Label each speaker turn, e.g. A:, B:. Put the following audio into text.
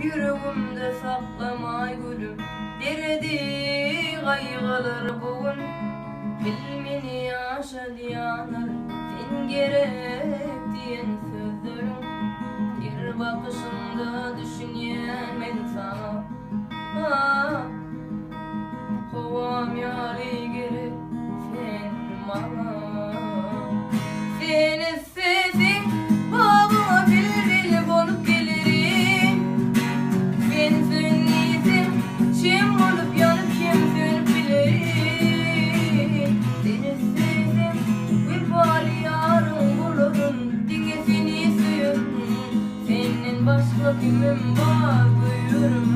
A: yüreğimde saklamay gülüm. Deredi kaygılar bugün, bilmini yaşa diyanlar. Sen gerek diyen sözlerin, bir bakışında düşünemen sana. Kovam yari gerek sen bana. Seni sevdim, bağıma bilbil konup gelirim. Ben sönüysem, kim olup yanıp kim sönüp bilirim. Seni sevdim, bir bari yarın bulurum. Dingesini suyum, senin başka kimim var buyurum.